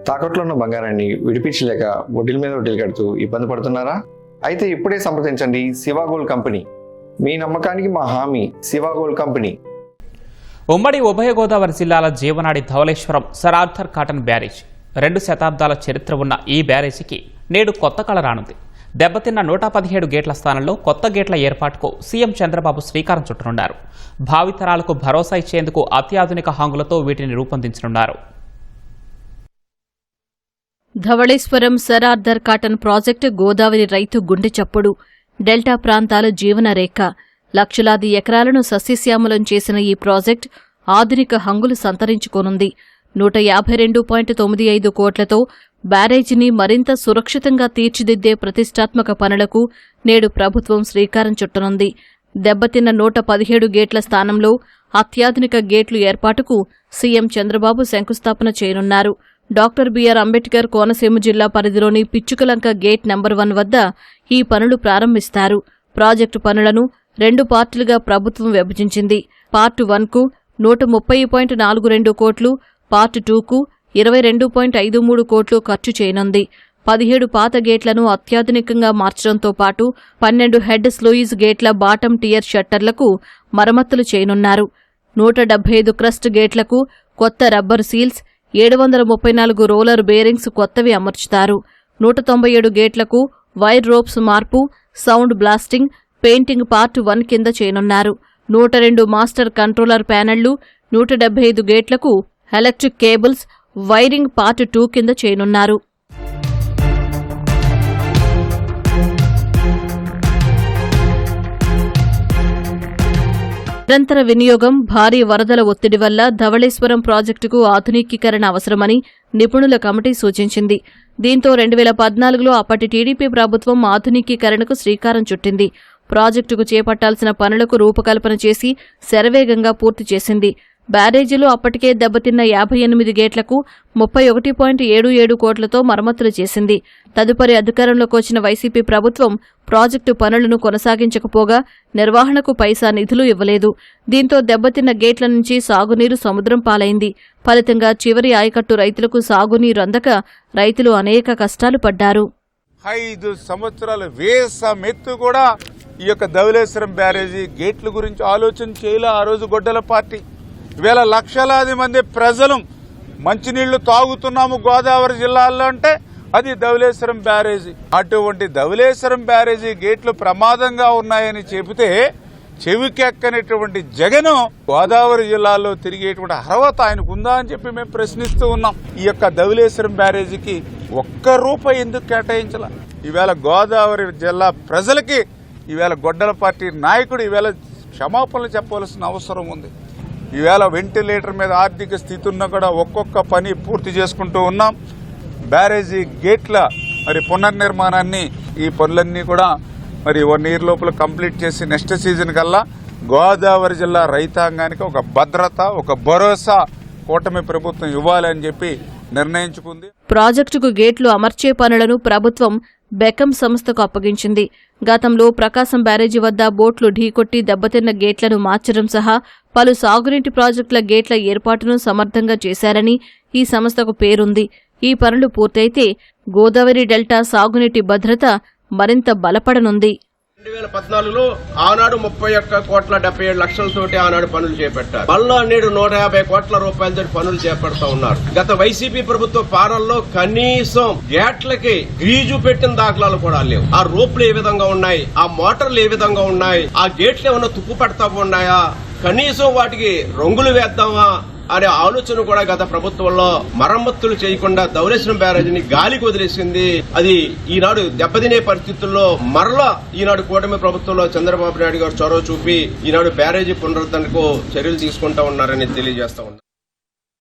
తాకట్లో ఉన్న బంగారాన్ని విడిపించలేక వడ్డీల మీద వడ్డీలు కడుతూ ఇబ్బంది పడుతున్నారా? అయితే ఇప్పుడే సంప్రదించండి శివ గోల్డ్ కంపెనీ. మీ నమ్మకానికి మా హామీ శివ గోల్డ్ కంపెనీ. ఉమ్మడి ఉభయ గోదావరి జిల్లాల జీవనాడి Dowleswaram sir Arthur Cotton barrage 2 శతాబ్దాల చరిత్ర ఉన్న ఈ బ్యారేజీకి నేడు కొత్త కళ రానుంది. దెబ్బతిన్న 117 గేట్ల స్థానంలో కొత్త గేట్ల ఏర్పాటుకు సీఎం చంద్రబాబు శ్రీకారం చుట్టనున్నారు. భావితరాలకు భరోసా ఇచ్చేందుకు అత్యాధునిక హంగులతో వీటిని రూపొందించనున్నారు. Dowleswaram sir Arthur Cotton project Godavari రైతు గుండె చప్పుడు. డెల్టా ప్రాంతాల జీవన రేఖ. లక్షలాది ఎకరాలను సస్యశ్యామలం చేసిన ఈ ప్రాజెక్టు ఆధునిక హంగులు సంతరించుకోనుంది. 152.95 కోట్లతో బ్యారేజీని మరింత సురక్షితంగా తీర్చిదిద్దే ప్రతిష్టాత్మక పనులకు నేడు ప్రభుత్వం శ్రీకారం చుట్టనుంది. దెబ్బతిన్న 117 గేట్ల స్థానంలో అత్యాధునిక గేట్లు ఏర్పాటుకు సీఎం చంద్రబాబు శంకుస్థాపన చేయనున్నారు. డాక్టర్ బిఆర్ అంబేద్కర్ కోనసీమ జిల్లా పరిధిలోని పిచ్చుకలంక గేట్ నెంబర్ 1 వద్ద ఈ పనులు ప్రారంభిస్తారు. ప్రాజెక్టు పనులను 2 పార్టులుగా ప్రభుత్వం విభజించింది. పార్ట్ 1కు 130.42 కోట్లు, పార్ట్ 2కు 22.53 కోట్లు ఖర్చు చేయనుంది. 17 పాత గేట్లను అత్యాధునికంగా మార్చడంతో పాటు 12 హెడ్ స్లూయిజ్ గేట్ల బాటం టియర్ షట్టర్లకు మరమ్మతులు చేయనున్నారు. 175 క్రస్ట్ గేట్లకు కొత్త రబ్బరు సీల్స్, 734 రోలర్ బేరింగ్స్ కొత్తవి అమర్చుతారు. 197 గేట్లకు వైర్ రోప్స్ మార్పు, సౌండ్ బ్లాస్టింగ్, పెయింటింగ్ పార్ట్ 1 కింద చేయనున్నారు. 102 మాస్టర్ కంట్రోలర్ ప్యానెళ్లు, 175 గేట్లకు ఎలక్ట్రిక్ కేబుల్స్, వైరింగ్ పార్ట్ 2 కింద చేయనున్నారు. నిరంతర వినియోగం, భారీ వరదల ఒత్తిడి వల్ల ధవళేశ్వరం ప్రాజెక్టుకు ఆధునికీకరణ అవసరమని నిపుణుల కమిటీ సూచించింది. దీంతో 2014లో అప్పటి టీడీపీ ప్రభుత్వం ఆధునికీకరణకు శ్రీకారం చుట్టింది. ప్రాజెక్టుకు చేపట్టాల్సిన పనులకు రూపకల్పన చేసి శరవేగంగా పూర్తి చేసింది. బ్యారేజీలో అప్పటికే దెబ్బతిన్న 58 గేట్లకు 31.77 కోట్లతో మరమ్మతులు చేసింది. తదుపరి అధికారంలోకి వచ్చిన వైసీపీ ప్రభుత్వం ప్రాజెక్టు పనులను కొనసాగించకపోగా నిర్వహణకు పైసా నిధులు ఇవ్వలేదు. దీంతో దెబ్బతిన్న గేట్ల నుంచి సాగునీరు సముద్రం పాలైంది. ఫలితంగా చివరి ఆయకట్టు రైతులకు సాగునీరు అందక రైతులు అనేక కష్టాలు పడ్డారు. 5 సంవత్సరాల వేసమెత్తు కూడా ఈ యొక్క ధవళేశ్వరం బ్యారేజీ గేట్ల గురించి ఆలోచన చేయలే ఆ రోజు గొడ్డల పార్టీ. ఇవాళ లక్షలాది మంది ప్రజలు మంచినీళ్లు తాగుతున్నాము గోదావరి జిల్లాల్లో అంటే అది ధవళేశ్వరం బ్యారేజీ. అటువంటి ధవళేశ్వరం బ్యారేజీ గేట్లు ప్రమాదంగా ఉన్నాయని చెబితే చెవికెక్కనటువంటి జగన్ గోదావరి జిల్లాలో తిరిగేటువంటి అర్హత ఆయనకు ఉందా అని చెప్పి మేము ప్రశ్నిస్తూ ఉన్నాం. ఈ యొక్క ధవళేశ్వరం బ్యారేజీకి ₹1 ఎందుకు కేటాయించాల? ఈవేళ గోదావరి జిల్లా ప్రజలకి ఈవేళ గొడ్డల పార్టీ నాయకుడు ఈవేళ క్షమాపణలు చెప్పవలసిన అవసరం ఉంది. ఈవేళ వెంటిలేటర్ మీద ఆర్థిక స్థితి ఉన్నా కూడా ఒక్కొక్క పని పూర్తి చేసుకుంటూ ఉన్నాం. బ్యారేజీ గేట్ల పునర్నిర్మాణాన్ని ఈ పనులన్నీ కూడా 1 ఇయర్ లోపల కంప్లీట్ చేసి నెక్స్ట్ సీజన్ కల్లా గోదావరి జిల్లా రైతాంగానికి ఒక భద్రత, ఒక భరోసా కూటమి ప్రభుత్వం ఇవ్వాలని చెప్పి నిర్ణయించుకుంది. ప్రాజెక్టుకు గేట్లు అమర్చే పనులను ప్రభుత్వం బెకం సంస్థకు అప్పగించింది. గతంలో ప్రకాశం బ్యారేజీ వద్ద బోట్లు ఢీకొట్టి దెబ్బతిన్న గేట్లను మార్చడం సహా పలు సాగునీటి ప్రాజెక్టుల గేట్ల ఏర్పాటును సమర్థంగా చేశారని ఈ సంస్థకు పేరుంది. ఈ పనులు పూర్తయితే గోదావరి డెల్టా సాగునీటి భద్రత మరింత బలపడనుంది. 2014లో ఆనాడు 31,77,00,000తోటి ఆనాడు పనులు చేపట్టారు. మళ్ళా నేడు 150 కోట్ల రూపాయలతో పనులు చేపడతా ఉన్నారు. గత వైసీపీ ప్రభుత్వ పాలనలో కనీసం గేట్లకి గ్రీజు పెట్టిన దాఖలాలు కూడా లేవు. ఆ రోప్లు ఏ విధంగా ఉన్నాయి, ఆ మోటార్లు ఏ విధంగా ఉన్నాయి, ఆ గేట్లు ఏమన్నా తుప్పు పడతా ఉన్నాయా, కనీసం వాటికి రంగులు వేద్దామా అనే ఆలోచన కూడా గత ప్రభుత్వంలో మరమ్మతులు చేయకుండా ధవళేశ్వరం బ్యారేజీని గాలికి వదిలేసింది. అది ఈనాడు దెబ్బతినే పరిస్థితుల్లో మరలా ఈనాడు కూటమి ప్రభుత్వంలో చంద్రబాబు నాయుడు గారు చొరవ చూపి ఈనాడు బ్యారేజీ పునరుద్ధరణకు చర్యలు తీసుకుంటా ఉన్నారని తెలియజేస్తా ఉన్నారు.